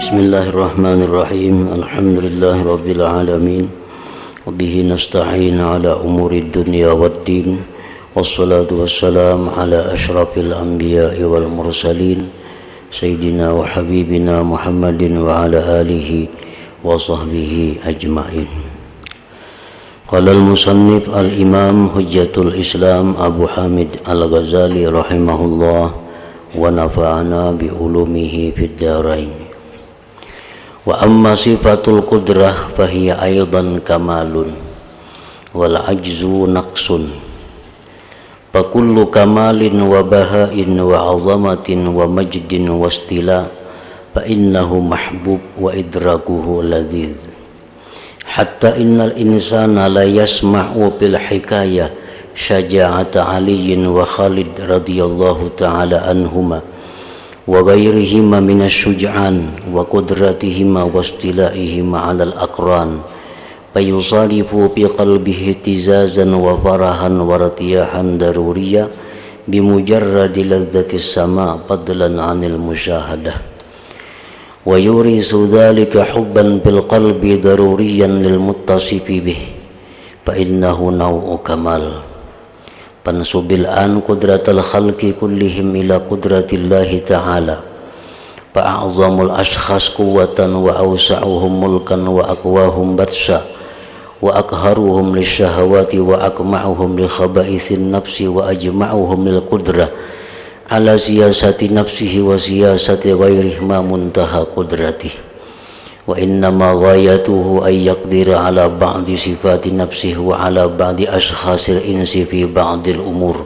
Bismillahirrahmanirrahim. Alhamdulillahirabbil alamin. Wa bihi nasta'in ala umuri dunya waddin. Wassalatu wassalamu ala asyrafil anbiya'i wal mursalin sayyidina wa habibina Muhammadin wa ala alihi wa sahbihi ajma'in. Qala al-musannif al-imam hujjatul Islam Abu Hamid Al-Ghazali rahimahullah wa nafa'ana bi ulumihi fid dharain. Wa amma sifatul qudrah fahiya aidan kamalun wal ajzu naqsun. Fa kullu kamalin wa bahain wa azamatin wa majdin wa istila fa innahu mahbub wa idrakuhu ladhidh. Hatta innal insana la yasma'u bil hikayah syaja'ata Aliyin wa Khalid radhiyallahu ta'ala anhuma wa ghairihima minasyuj'an wa qudratihima wa istila'ihima 'alal aqran fayusalifu fi qalbihi tizazan wa farahan wa ratiyahan daruriyya bimujarradi ladzatis sama' fadlan 'anil musyahadah wa yurisu dhalika hubban bil qalbi daruriyan lil muttasifi bih fa innahu naw'u kamal. Fansubil an qudratal khalqi kullihim ila qudratillahi ta'ala fa'azamul ashkhas quwwatan wa awsa'uhum mulkan wa aqwahum batsha wa aqharuhum lisyahawati wa akma'uhum li khaba'ithin nafsi wa ajma'uhum lil qudrah ala siyasati nafsihi wa siyasati ghairihi ma muntaha qudratihi wa innama ghayatuhu ay yaqdira ala ba'di sifati nafsihi wa ala ba'di ashkhasil insi fi ba'dil umur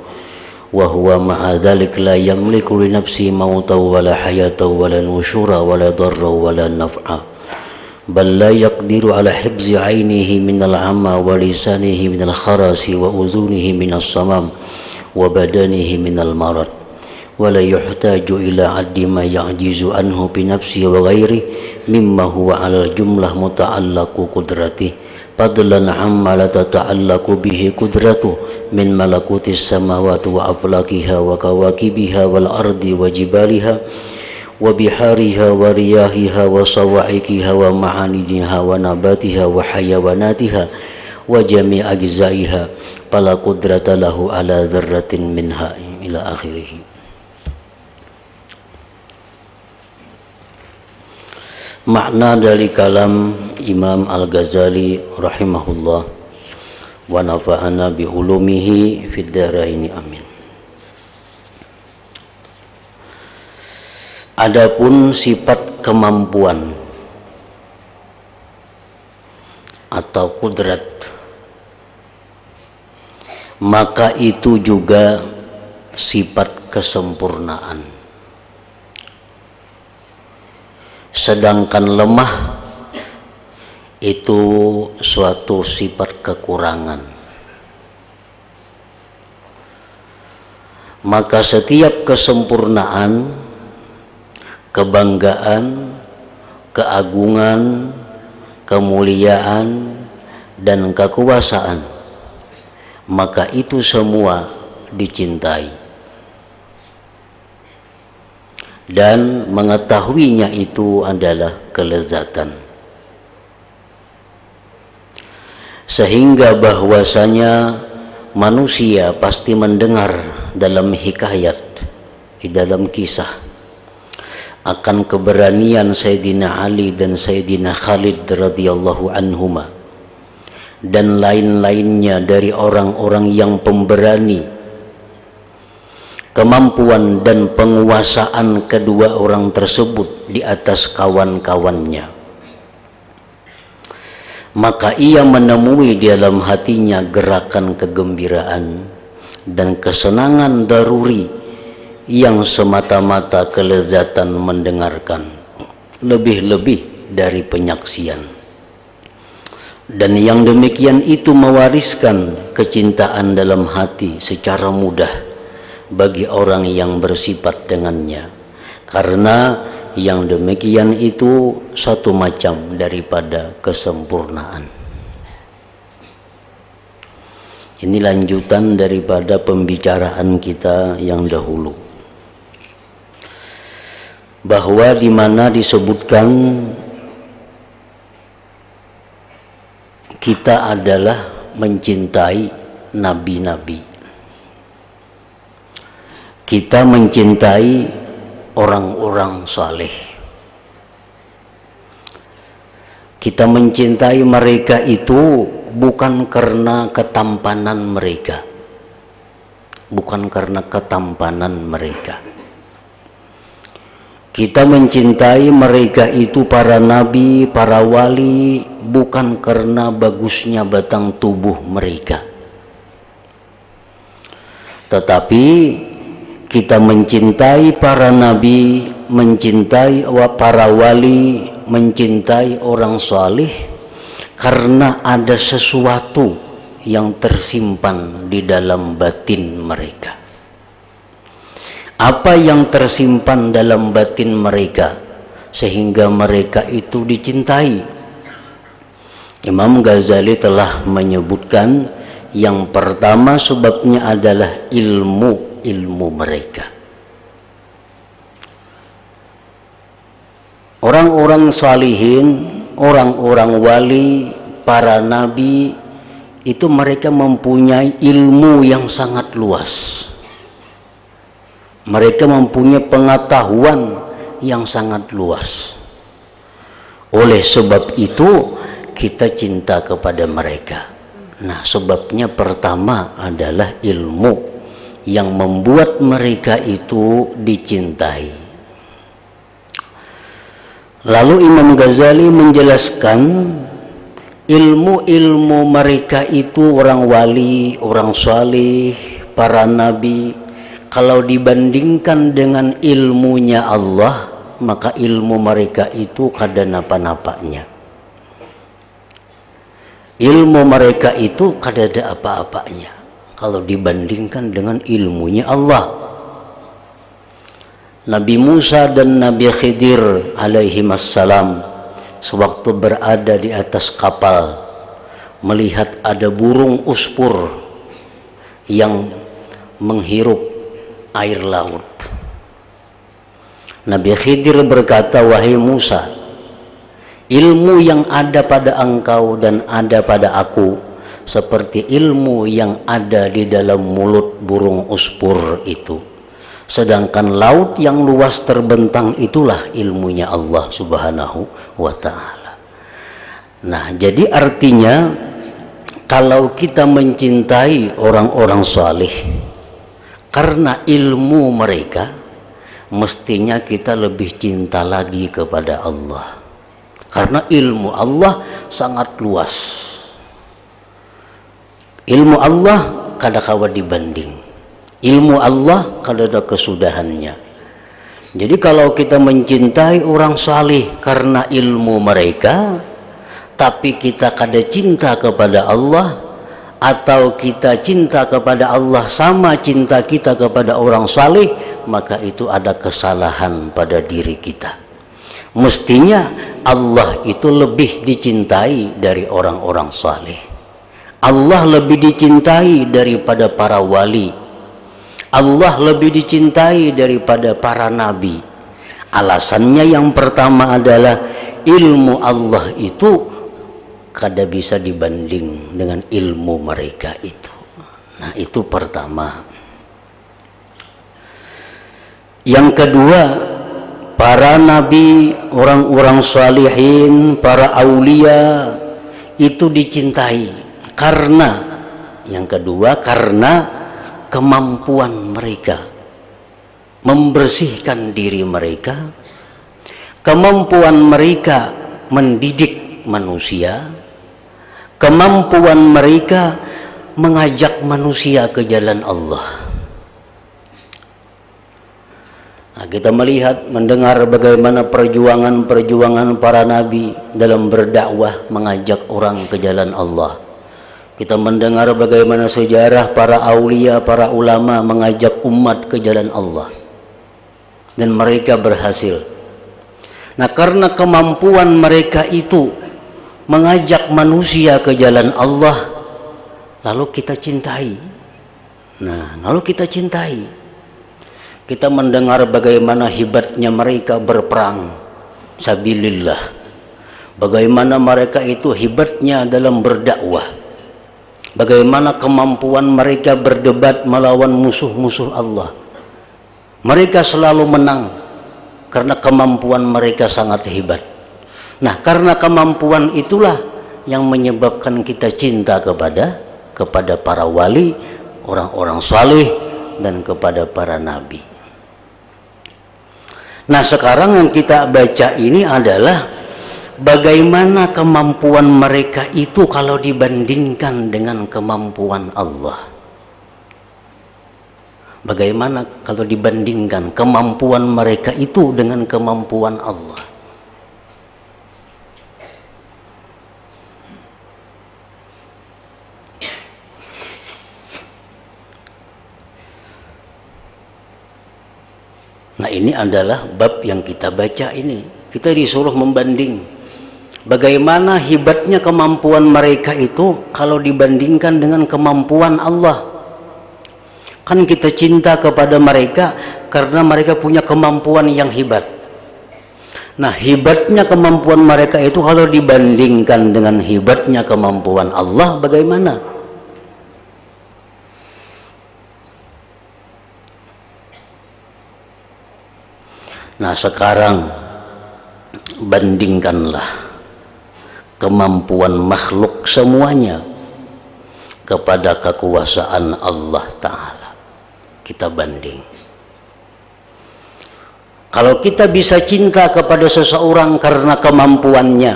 wa huwa ma'a dhalik la yamliku li nafsihi mautan wala hayatan wala nushura wala darra wala naf'a bal la yaqdiru ala hibzi aynihi minal amma wa lisanihi minal kharasi wa uzunihi minas samam wa badanihi minal marad wala yuhtaju ila addi ma ya'jizu anhu bi nafsihi wa ghairi mimma huwa ala jumlah muta'allaqu qudrati fadlan amma la tata'allaqu bihi qudratu min malakutis samawati wa aflakiha wa kawakibiha wal ardi wa jibaliha wa bihariha wa riyahiha wa sawa'ikiha wa ma'anidiha wa nabatiha wa hayawanatiha wa jami' ajza'iha fala qudrata lahu ala dzarratin minha ila akhirih. Makna dari kalam Imam Al-Ghazali rahimahullah wa nafa'ana bi ulumihi fid dharaini amin. Adapun sifat kemampuan atau kudrat, maka itu juga sifat kesempurnaan. Sedangkan lemah itu suatu sifat kekurangan. Maka setiap kesempurnaan, kebanggaan, keagungan, kemuliaan, dan kekuasaan, maka itu semua dicintai. Dan mengetahuinya itu adalah kelezatan. Sehingga bahwasanya manusia pasti mendengar dalam hikayat, di dalam kisah, akan keberanian Sayyidina Ali dan Sayyidina Khalid radhiyallahu anhuma dan lain-lainnya dari orang-orang yang pemberani. Kemampuan dan penguasaan kedua orang tersebut di atas kawan-kawannya, maka ia menemui di dalam hatinya gerakan kegembiraan dan kesenangan daruri yang semata-mata kelezatan mendengarkan, lebih-lebih dari penyaksian. Dan yang demikian itu mewariskan kecintaan dalam hati secara mudah bagi orang yang bersifat dengannya, karena yang demikian itu satu macam daripada kesempurnaan. Ini lanjutan daripada pembicaraan kita yang dahulu, bahwa di mana disebutkan kita adalah mencintai nabi-nabi. Kita mencintai orang-orang saleh. Kita mencintai mereka itu bukan karena ketampanan mereka. Bukan karena ketampanan mereka. Kita mencintai mereka itu para nabi, para wali, bukan karena bagusnya batang tubuh mereka. Tetapi kita mencintai para nabi, mencintai para wali, mencintai orang saleh karena ada sesuatu yang tersimpan di dalam batin mereka. Apa yang tersimpan dalam batin mereka sehingga mereka itu dicintai? Imam Ghazali telah menyebutkan yang pertama sebabnya adalah ilmu mereka. Orang-orang salihin, orang-orang wali, para nabi itu mereka mempunyai ilmu yang sangat luas. Mereka mempunyai pengetahuan yang sangat luas. Oleh sebab itu kita cinta kepada mereka. Nah, sebabnya pertama adalah ilmu yang membuat mereka itu dicintai. Lalu Imam Ghazali menjelaskan ilmu-ilmu mereka itu, orang wali, orang salih, para nabi, kalau dibandingkan dengan ilmunya Allah, maka ilmu mereka itu kada napa-napanya. Ilmu mereka itu kada ada apa-apanya kalau dibandingkan dengan ilmunya Allah. Nabi Musa dan Nabi Khidir alaihimassalam sewaktu berada di atas kapal melihat ada burung uspur yang menghirup air laut. Nabi Khidir berkata, "Wahai Musa, ilmu yang ada pada engkau dan ada pada aku seperti ilmu yang ada di dalam mulut burung uspur itu. Sedangkan laut yang luas terbentang itulah ilmunya Allah Subhanahu wa ta'ala." Nah, jadi artinya kalau kita mencintai orang-orang saleh karena ilmu mereka, mestinya kita lebih cinta lagi kepada Allah. Karena ilmu Allah sangat luas. Ilmu Allah kada kawa dibanding. Ilmu Allah kada ada kesudahannya. Jadi kalau kita mencintai orang saleh karena ilmu mereka, tapi kita kada cinta kepada Allah, atau kita cinta kepada Allah sama cinta kita kepada orang saleh, maka itu ada kesalahan pada diri kita. Mestinya Allah itu lebih dicintai dari orang-orang saleh. Allah lebih dicintai daripada para wali. Allah lebih dicintai daripada para nabi. Alasannya yang pertama adalah ilmu Allah itu kada bisa dibanding dengan ilmu mereka itu. Nah, itu pertama. Yang kedua, para nabi, orang-orang salihin, para aulia itu dicintai karena yang kedua karena kemampuan mereka membersihkan diri mereka, kemampuan mereka mendidik manusia, kemampuan mereka mengajak manusia ke jalan Allah. Nah, kita melihat, mendengar bagaimana perjuangan-perjuangan para nabi dalam berdakwah mengajak orang ke jalan Allah. Kita mendengar bagaimana sejarah para aulia, para ulama mengajak umat ke jalan Allah. Dan mereka berhasil. Nah, karena kemampuan mereka itu mengajak manusia ke jalan Allah, lalu kita cintai. Nah, lalu kita cintai. Kita mendengar bagaimana hebatnya mereka berperang sabilillah, bagaimana mereka itu hebatnya dalam berdakwah, bagaimana kemampuan mereka berdebat melawan musuh-musuh Allah. Mereka selalu menang karena kemampuan mereka sangat hebat. Nah, karena kemampuan itulah yang menyebabkan kita cinta kepada para wali, orang-orang saleh, dan kepada para nabi. Nah, sekarang yang kita baca ini adalah bagaimana kemampuan mereka itu kalau dibandingkan dengan kemampuan Allah. Bagaimana kalau dibandingkan kemampuan mereka itu dengan kemampuan Allah. Nah, ini adalah bab yang kita baca ini. Kita disuruh membanding bagaimana hebatnya kemampuan mereka itu kalau dibandingkan dengan kemampuan Allah. Kan kita cinta kepada mereka karena mereka punya kemampuan yang hebat. Nah, hebatnya kemampuan mereka itu kalau dibandingkan dengan hebatnya kemampuan Allah, bagaimana? Nah, sekarang bandingkanlah kemampuan makhluk semuanya kepada kekuasaan Allah Ta'ala. Kita banding. Kalau kita bisa cinta kepada seseorang karena kemampuannya,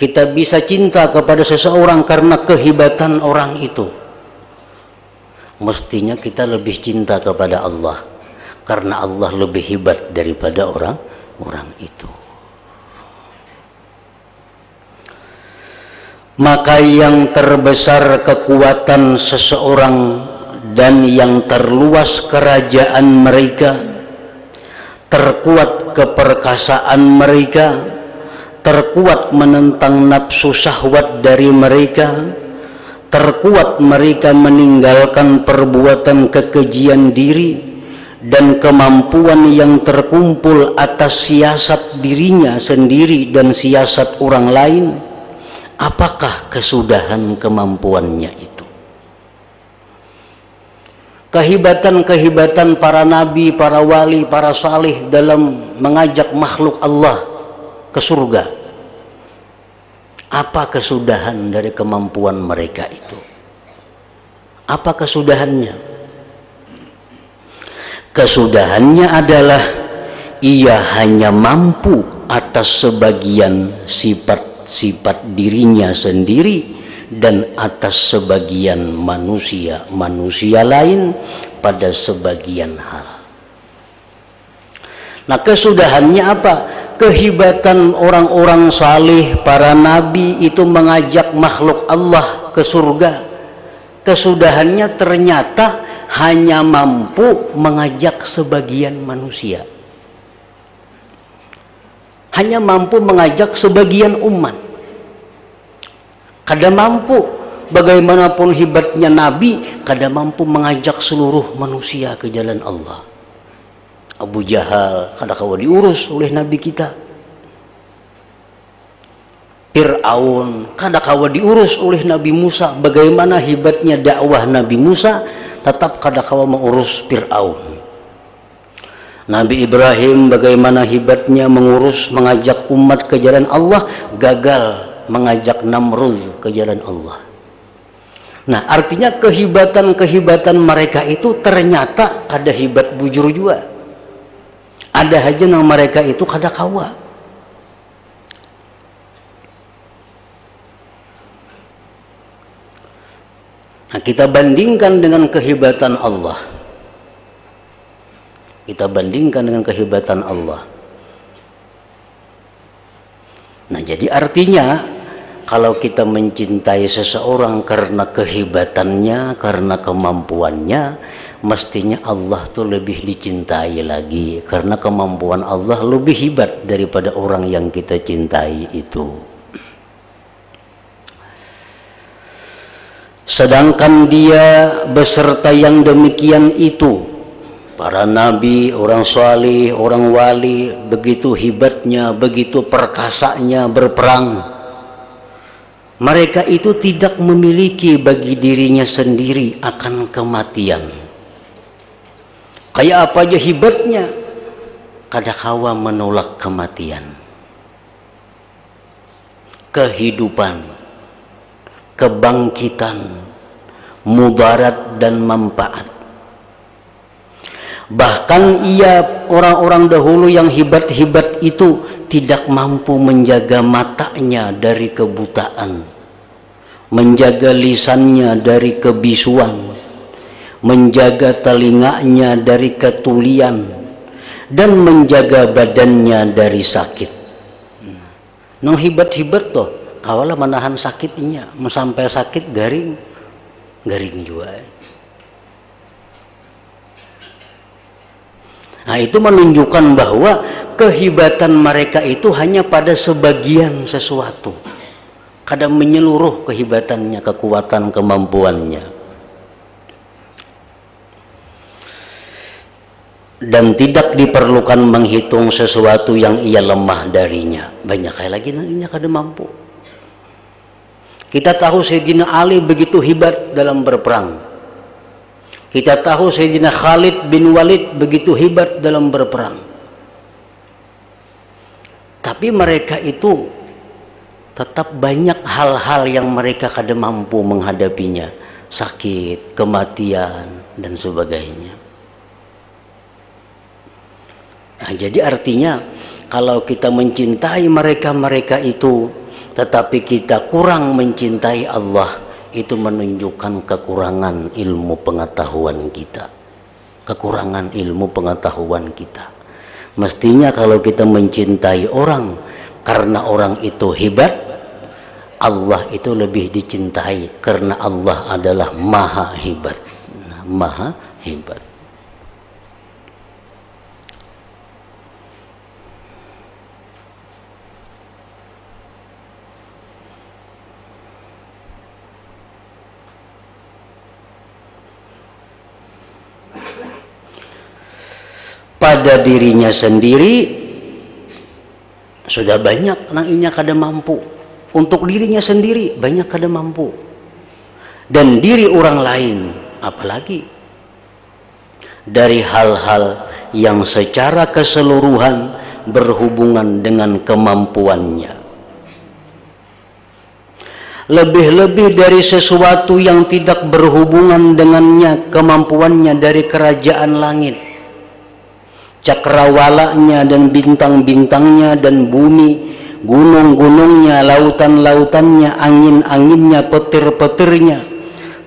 kita bisa cinta kepada seseorang karena kehebatan orang itu, mestinya kita lebih cinta kepada Allah karena Allah lebih hebat daripada orang itu. Maka yang terbesar kekuatan seseorang dan yang terluas kerajaan mereka, terkuat keperkasaan mereka, terkuat menentang nafsu syahwat dari mereka, terkuat mereka meninggalkan perbuatan kekejian diri, dan kemampuan yang terkumpul atas siasat dirinya sendiri dan siasat orang lain. Apakah kesudahan kemampuannya itu? Kehebatan-kehebatan para nabi, para wali, para salih dalam mengajak makhluk Allah ke surga. Apa kesudahan dari kemampuan mereka itu? Apa kesudahannya? Kesudahannya adalah ia hanya mampu atas sebagian sifat dirinya sendiri dan atas sebagian manusia lain pada sebagian hal. Nah, kesudahannya apa? Kehebatan orang-orang saleh, para nabi itu mengajak makhluk Allah ke surga. Kesudahannya ternyata hanya mampu mengajak sebagian manusia. Hanya mampu mengajak sebagian umat. Kada mampu, bagaimanapun hebatnya Nabi, kada mampu mengajak seluruh manusia ke jalan Allah. Abu Jahal kada kawa diurus oleh Nabi kita. Fir'aun kada kawa diurus oleh Nabi Musa. Bagaimana hebatnya dakwah Nabi Musa, tetap kada kawa mengurus Fir'aun. Nabi Ibrahim bagaimana hebatnya mengajak umat ke jalan Allah, gagal mengajak Namrud ke jalan Allah. Nah, artinya kehebatan mereka itu ternyata ada hebat bujur juga. Ada aja yang mereka itu kada kawa. Nah, kita bandingkan dengan kehebatan Allah. Kita bandingkan dengan kehebatan Allah. Nah, jadi artinya kalau kita mencintai seseorang karena kehebatannya, karena kemampuannya, mestinya Allah tuh lebih dicintai lagi karena kemampuan Allah lebih hebat daripada orang yang kita cintai itu. Sedangkan dia beserta yang demikian itu, para nabi, orang salih, orang wali, begitu hebatnya, begitu perkasanya berperang. Mereka itu tidak memiliki bagi dirinya sendiri akan kematian. Kayak apa aja hebatnya, kadangkala menolak kematian. Kehidupan, kebangkitan, mudarat dan manfaat. Bahkan orang-orang dahulu yang hebat-hebat itu tidak mampu menjaga matanya dari kebutaan, menjaga lisannya dari kebisuan, menjaga telinganya dari ketulian, dan menjaga badannya dari sakit. Nang hebat-hebat toh, kawalah menahan sakitnya, sampai sakit garing juga. Nah, itu menunjukkan bahwa kehebatan mereka itu hanya pada sebagian sesuatu. Kadang menyeluruh kehebatannya, kekuatan, kemampuannya. Dan tidak diperlukan menghitung sesuatu yang ia lemah darinya. Banyak kayak lagi nantinya kada mampu. Kita tahu Sayyidina Ali begitu hebat dalam berperang. Kita tahu Sayyidina Khalid bin Walid begitu hebat dalam berperang. Tapi mereka itu tetap banyak hal-hal yang mereka kada mampu menghadapinya. Sakit, kematian, dan sebagainya. Nah, jadi artinya kalau kita mencintai mereka-mereka itu, tetapi kita kurang mencintai Allah, itu menunjukkan kekurangan ilmu pengetahuan kita. Kekurangan ilmu pengetahuan kita. Mestinya kalau kita mencintai orang karena orang itu hebat, Allah itu lebih dicintai karena Allah adalah maha hebat. Maha hebat. Pada dirinya sendiri sudah banyak nanginya kada mampu. Untuk dirinya sendiri banyak kada mampu. Dan diri orang lain apalagi. Dari hal-hal yang secara keseluruhan berhubungan dengan kemampuannya. Lebih-lebih dari sesuatu yang tidak berhubungan dengannya, kemampuannya dari kerajaan langit. Cakrawalanya dan bintang-bintangnya dan bumi, gunung-gunungnya, lautan-lautannya, angin-anginnya, petir-petirnya,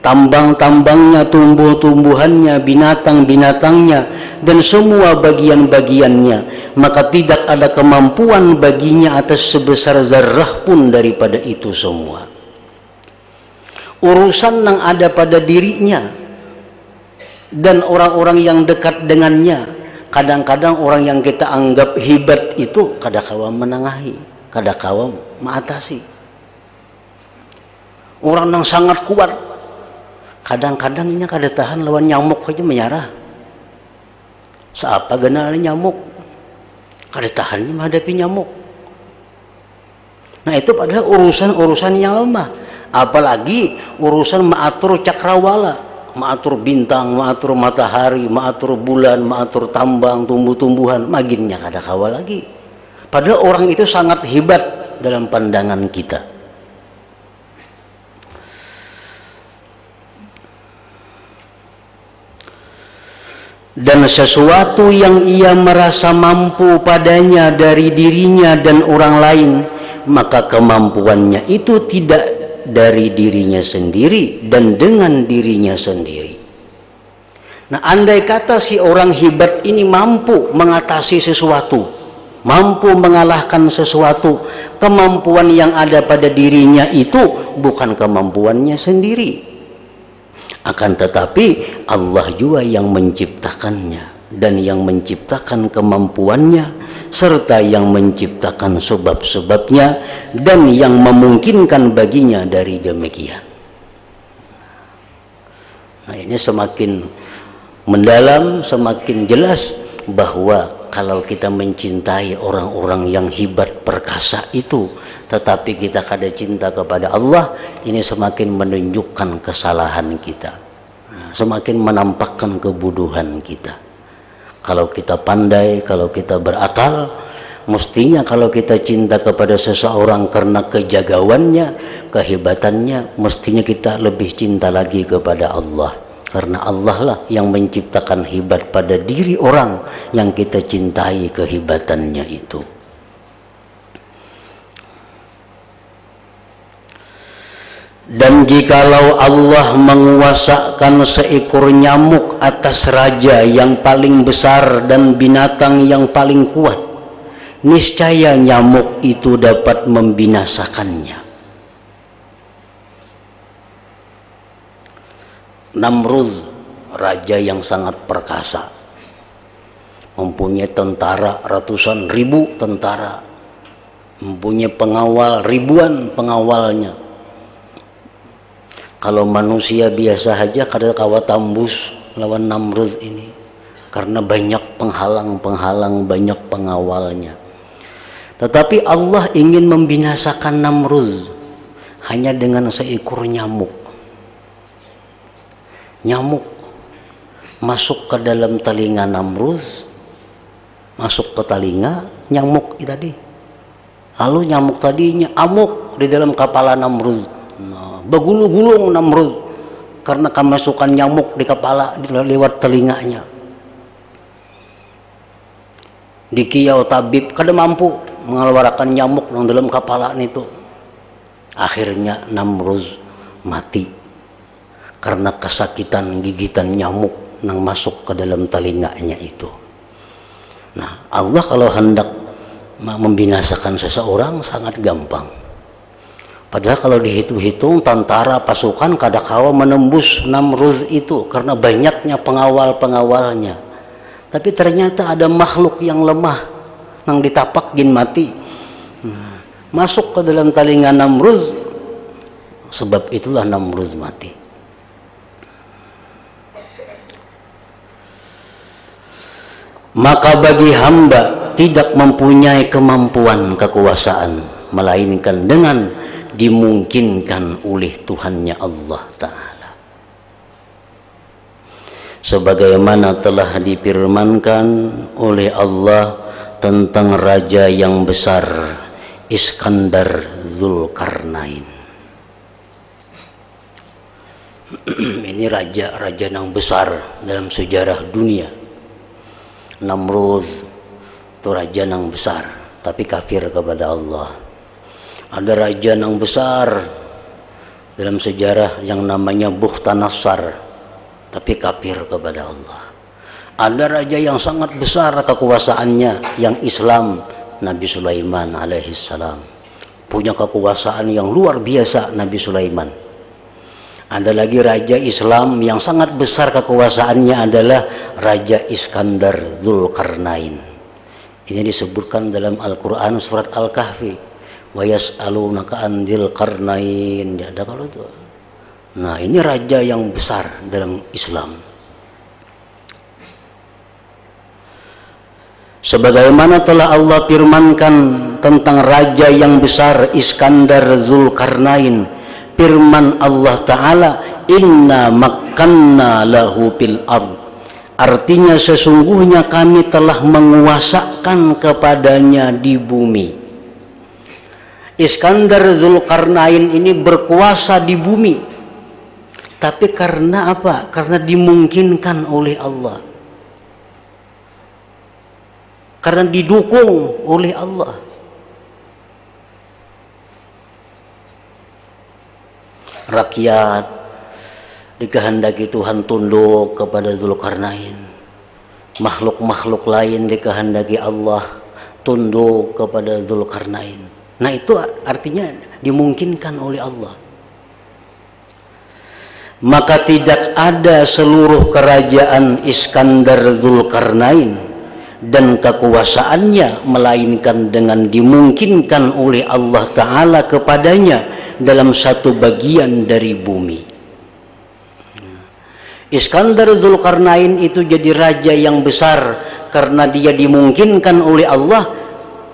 tambang-tambangnya, tumbuh-tumbuhannya, binatang-binatangnya, dan semua bagian-bagiannya. Maka tidak ada kemampuan baginya atas sebesar zarrah pun daripada itu semua. Urusan yang ada pada dirinya dan orang-orang yang dekat dengannya. Kadang-kadang orang yang kita anggap hebat itu kadang-kadang menengahi, kadang-kadang mengatasi. Orang yang sangat kuat, kadang-kadangnya kada tahan lawan nyamuk aja menyerah. Siapa genal nyamuk, kada tahannya menghadapi nyamuk. Nah itu padahal urusan-urusan yang lemah. Apalagi urusan mengatur cakrawala. Mengatur bintang, mengatur matahari, mengatur bulan, mengatur tambang, tumbuh-tumbuhan, maginnya kada kawal lagi. Padahal orang itu sangat hebat dalam pandangan kita. Dan sesuatu yang ia merasa mampu padanya dari dirinya dan orang lain, maka kemampuannya itu tidak dari dirinya sendiri dan dengan dirinya sendiri. Nah, andai kata si orang hebat ini mampu mengatasi sesuatu, mampu mengalahkan sesuatu, kemampuan yang ada pada dirinya itu bukan kemampuannya sendiri. Akan tetapi Allah juga yang menciptakannya dan yang menciptakan kemampuannya serta yang menciptakan sebab-sebabnya dan yang memungkinkan baginya dari demikian. Nah, ini semakin mendalam, semakin jelas bahwa kalau kita mencintai orang-orang yang hebat perkasa itu, tetapi kita kada cinta kepada Allah, ini semakin menunjukkan kesalahan kita, semakin menampakkan kebodohan kita. Kalau kita pandai, kalau kita berakal, mestinya kalau kita cinta kepada seseorang karena kejagawannya, kehebatannya, mestinya kita lebih cinta lagi kepada Allah. Karena Allah lah yang menciptakan hebat pada diri orang yang kita cintai kehebatannya itu. Dan jikalau Allah menguasakan seekor nyamuk atas raja yang paling besar dan binatang yang paling kuat, niscaya nyamuk itu dapat membinasakannya. Namrud, raja yang sangat perkasa, mempunyai tentara ratusan ribu tentara, mempunyai pengawal ribuan pengawalnya. Kalau manusia biasa saja kada kawa tambus lawan Namrud ini, karena banyak penghalang-penghalang, banyak pengawalnya. Tetapi Allah ingin membinasakan Namrud hanya dengan seekor nyamuk. Nyamuk masuk ke dalam telinga Namrud, masuk ke telinga nyamuk tadi. Lalu nyamuk tadinya amuk di dalam kepala Namrud. Nah, begulung-gulung Namrud karena kemasukan nyamuk di kepala lewat telinganya. Dikiau tabib kada mampu mengeluarkan nyamuk yang dalam kepala itu. Akhirnya Namrud mati karena kesakitan gigitan nyamuk yang masuk ke dalam telinganya itu. Nah, Allah kalau hendak membinasakan seseorang sangat gampang. Padahal kalau dihitung-hitung tentara pasukan kada kawa menembus Namrud itu karena banyaknya pengawal-pengawalnya. Tapi ternyata ada makhluk yang lemah yang ditapak jin mati. Nah, masuk ke dalam telinga Namrud, sebab itulah Namrud mati. Maka bagi hamba tidak mempunyai kemampuan kekuasaan, melainkan dengan dimungkinkan oleh Tuhannya Allah Ta'ala. Sebagaimana telah difirmankan oleh Allah tentang raja yang besar, Iskandar Zulkarnain. Ini raja yang besar dalam sejarah dunia. Namrud itu raja yang besar tapi kafir kepada Allah. Ada raja yang besar dalam sejarah yang namanya Bukhtanasar tapi kafir kepada Allah. Ada raja yang sangat besar kekuasaannya yang Islam, Nabi Sulaiman alaihissalam. Punya kekuasaan yang luar biasa Nabi Sulaiman. Ada lagi raja Islam yang sangat besar kekuasaannya adalah Raja Iskandar Zulkarnain. Ini disebutkan dalam Al-Quran surat Al-Kahfi. Wa yas'alunaka an Dzulkarnain. Ada kalau itu. Nah, ini raja yang besar dalam Islam. Sebagaimana telah Allah firmankan tentang raja yang besar Iskandar Zulkarnain. Firman Allah Ta'ala, inna makkanna lahu fil ard. Artinya sesungguhnya kami telah menguasakan kepadanya di bumi. Iskandar Zulkarnain ini berkuasa di bumi. Tapi karena apa? Karena dimungkinkan oleh Allah. Karena didukung oleh Allah. Rakyat dikehendaki Tuhan tunduk kepada Zulkarnain. Makhluk-makhluk lain dikehendaki Allah tunduk kepada Zulkarnain. Nah, itu artinya dimungkinkan oleh Allah. Maka tidak ada seluruh kerajaan Iskandar Zulkarnain dan kekuasaannya melainkan dengan dimungkinkan oleh Allah Ta'ala kepadanya dalam satu bagian dari bumi. Iskandar Dzulkarnain itu jadi raja yang besar karena dia dimungkinkan oleh Allah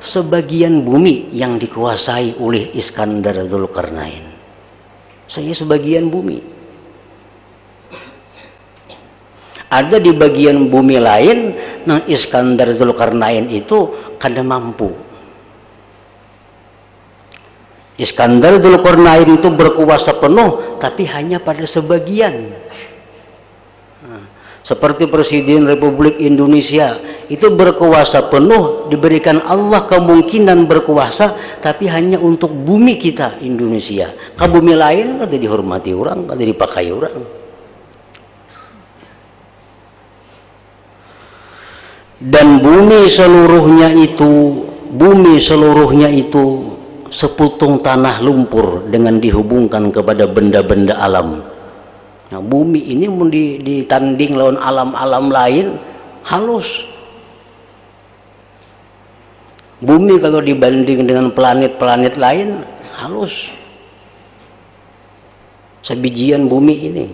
sebagian bumi yang dikuasai oleh Iskandar Dzulkarnain. Saya sebagian bumi. Ada di bagian bumi lain, nah Iskandar Dzulkarnain itu kada mampu. Iskandar Dzulkarnain itu berkuasa penuh, tapi hanya pada sebagian. Seperti Presiden Republik Indonesia itu berkuasa penuh, diberikan Allah kemungkinan berkuasa, tapi hanya untuk bumi kita Indonesia. Ke bumi lain kada dihormati orang, kada dipakai orang. Dan bumi seluruhnya itu seputung tanah lumpur dengan dihubungkan kepada benda-benda alam. Nah, bumi ini mau ditanding lawan alam-alam lain halus. Bumi kalau dibanding dengan planet-planet lain halus. Sebijian bumi ini.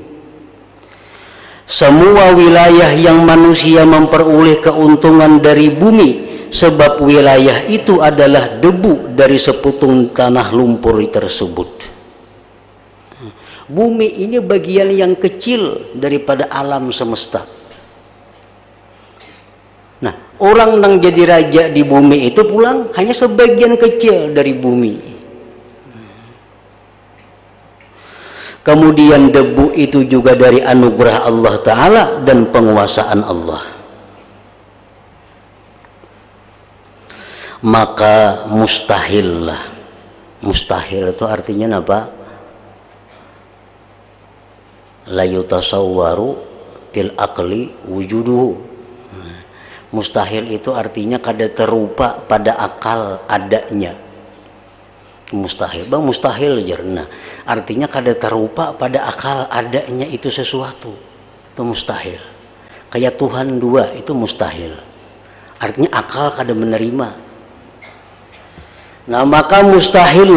Semua wilayah yang manusia memperoleh keuntungan dari bumi, sebab wilayah itu adalah debu dari seputung tanah lumpur tersebut. Bumi ini bagian yang kecil daripada alam semesta. Nah, orang yang jadi raja di bumi itu pulang hanya sebagian kecil dari bumi. Kemudian debu itu juga dari anugerah Allah Ta'ala dan penguasaan Allah. Maka mustahil lah. Mustahil itu artinya apa? La yutasawwaru bil aqli wujuduhu. Mustahil itu artinya kada terupa pada akal adanya. Mustahil, bang mustahil jerna. Artinya kada terupa pada akal adanya itu sesuatu. Itu mustahil. Kayak Tuhan dua itu mustahil. Artinya akal kada menerima. Nah maka mustahil.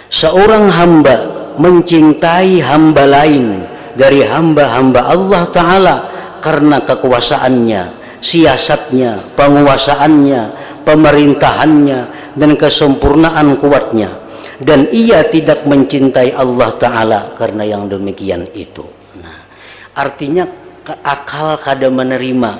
Seorang hamba mencintai hamba lain dari hamba-hamba Allah Ta'ala karena kekuasaannya, siasatnya, penguasaannya, pemerintahannya, dan kesempurnaan kuatnya, dan ia tidak mencintai Allah Ta'ala karena yang demikian itu. Nah, artinya akal kada menerima.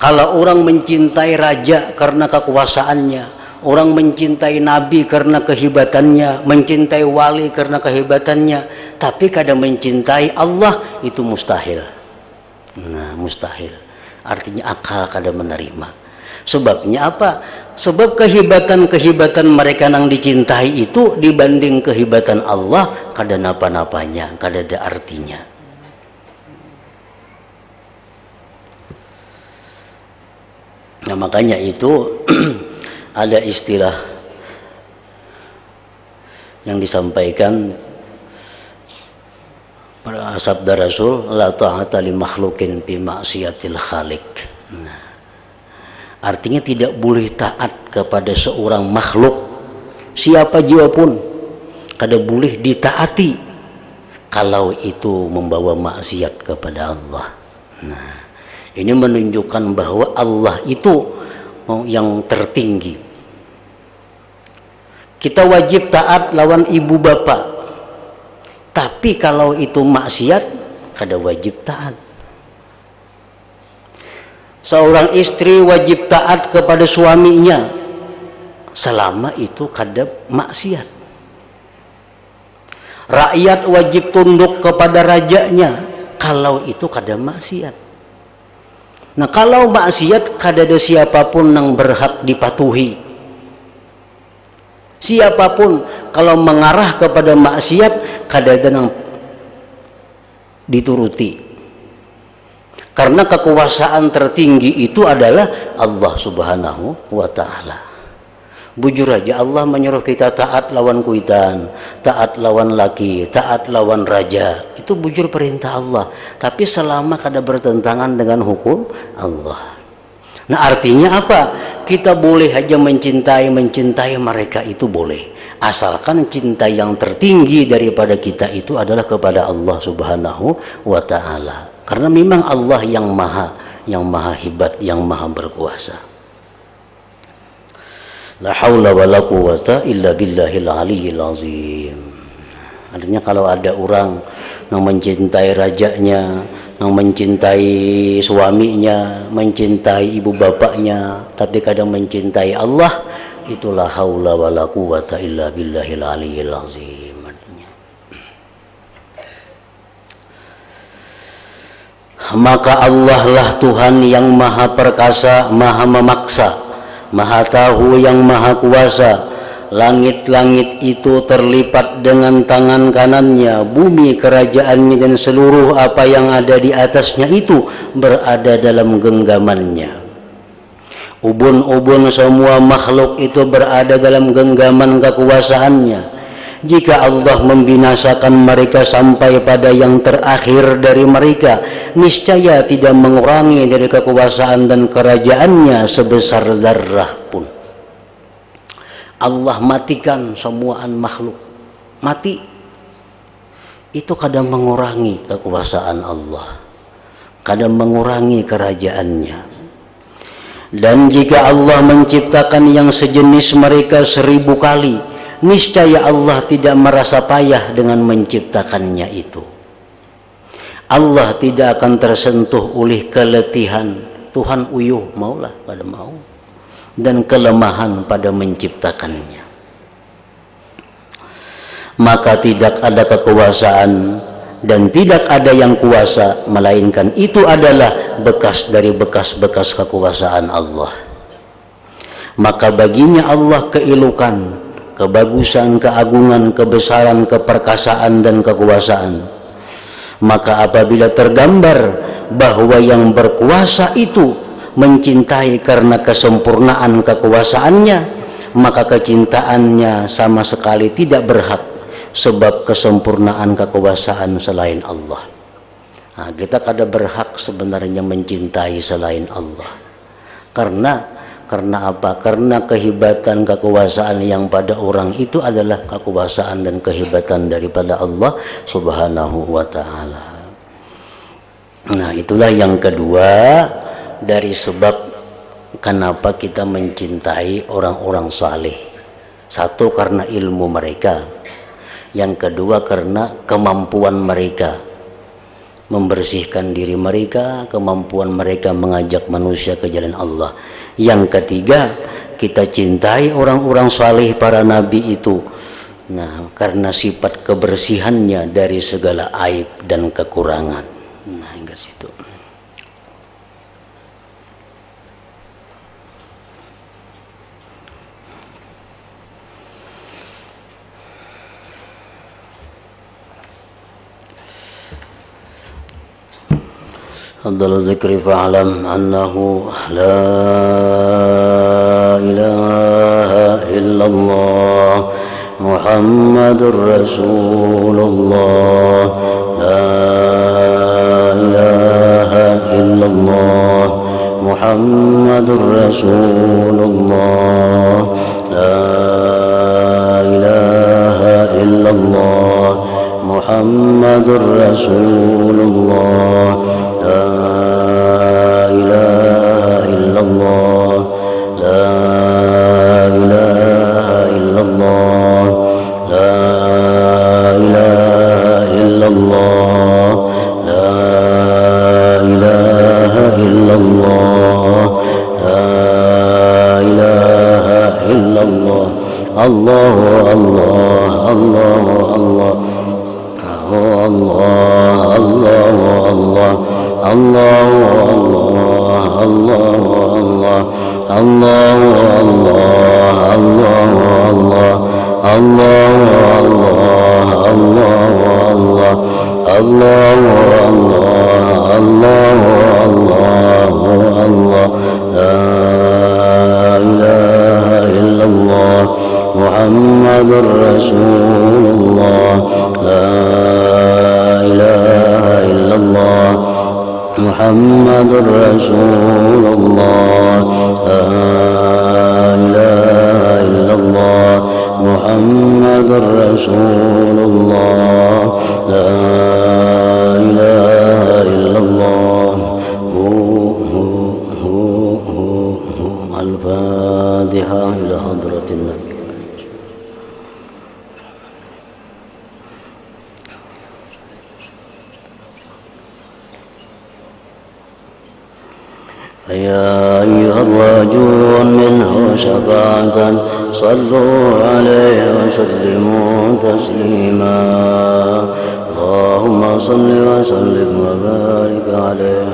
Kalau orang mencintai raja karena kekuasaannya, orang mencintai nabi karena kehebatannya, mencintai wali karena kehebatannya, tapi kada mencintai Allah, itu mustahil. Nah, mustahil. Artinya akal kada menerima. Sebabnya apa? Sebab kehebatan-kehebatan mereka yang dicintai itu dibanding kehebatan Allah kada napa-napanya, kada ada artinya. Nah, makanya itu ada istilah yang disampaikan pada sabda Rasul, la ta'ata li makhlukin fi ma'siyatil khaliq. Nah, artinya tidak boleh taat kepada seorang makhluk, siapa jua pun, kada boleh ditaati kalau itu membawa maksiat kepada Allah. Nah, ini menunjukkan bahwa Allah itu yang tertinggi. Kita wajib taat lawan ibu bapak, tapi kalau itu maksiat kada wajib taat. Seorang istri wajib taat kepada suaminya selama itu kada maksiat. Rakyat wajib tunduk kepada rajanya kalau itu kada maksiat. Nah, kalau maksiat kada ada siapapun yang berhak dipatuhi. Siapapun kalau mengarah kepada maksiat kada ada yang dituruti. Karena kekuasaan tertinggi itu adalah Allah Subhanahu wa Ta'ala. Bujur aja Allah menyuruh kita taat lawan kuitan, taat lawan laki, taat lawan raja. Itu bujur perintah Allah. Tapi selama kada bertentangan dengan hukum Allah. Nah, artinya apa? Kita boleh aja mencintai mereka, itu boleh. asalkan cinta yang tertinggi daripada kita itu adalah kepada Allah Subhanahu wa ta'ala. Karena memang Allah yang maha hebat, yang maha berkuasa. La haula wa la quwata illa billahil aliyyil azim. Artinya kalau ada orang yang mencintai rajanya, yang mencintai suaminya, mencintai ibu bapaknya, tapi kadang mencintai Allah, itulah haula wa la quwata illa billahil aliyyil azim. Artinya, maka Allah lah Tuhan yang maha perkasa, maha memaksa, maha tahu, yang maha kuasa. Langit-langit itu terlipat dengan tangan kanannya, bumi kerajaannya dan seluruh apa yang ada di atasnya itu berada dalam genggamannya. Ubun-ubun semua makhluk itu berada dalam genggaman kekuasaannya. Jika Allah membinasakan mereka sampai pada yang terakhir dari mereka, niscaya tidak mengurangi dari kekuasaan dan kerajaannya sebesar zarrah pun. Allah matikan semuaan makhluk, mati itu kadang mengurangi kekuasaan Allah, kadang mengurangi kerajaannya. Dan jika Allah menciptakan yang sejenis mereka 1000 kali, niscaya Allah tidak merasa payah dengan menciptakannya itu. Allah tidak akan tersentuh oleh keletihan. Tuhan uyuh, maulah pada mau, dan kelemahan pada menciptakannya. Maka tidak ada kekuasaan dan tidak ada yang kuasa, melainkan itu adalah bekas dari bekas-bekas kekuasaan Allah. Maka baginya Allah keelukan, kebagusan, keagungan, kebesaran, keperkasaan dan kekuasaan. Maka apabila tergambar bahwa yang berkuasa itu mencintai karena kesempurnaan kekuasaannya, maka kecintaannya sama sekali tidak berhak, sebab kesempurnaan kekuasaan selain Allah. Nah, kita kada berhak sebenarnya mencintai selain Allah. Karena apa? Karena kehebatan kekuasaan yang pada orang itu adalah kekuasaan dan kehebatan daripada Allah Subhanahu wa ta'ala. Nah, itulah yang kedua dari sebab kenapa kita mencintai orang-orang saleh. Satu, karena ilmu mereka. Yang kedua, karena kemampuan mereka membersihkan diri mereka, kemampuan mereka mengajak manusia ke jalan Allah. Yang ketiga, kita cintai orang-orang saleh, para nabi itu. Nah, karena sifat kebersihannya dari segala aib dan kekurangan. Nah, hingga situ. Afdalul dzikri fa'lam annahu la ilaha illallah Muhammadur Rasulullah, la ilaha illallah Muhammadur Rasulullah, la ilaha illallah Muhammadur Rasulullah, la ilaha illallah, la ilaha illallah, la ilaha illallah, la ilaha illallah, la ilaha illallah. Allah Allah Allah Allah Allah Allah Allah Allah Allah Muhammadur Rasulullah, la ilaha illallah Muhammadur Rasulullah, la ilaha illallah محمد رسول الله لا إله إلا الله الفاتحة إلى حضرة النبي. يا أيها الراجون منه شفاعة صلوا عليه وسلموا تسليما اللهم صل وسلم وبارك عليه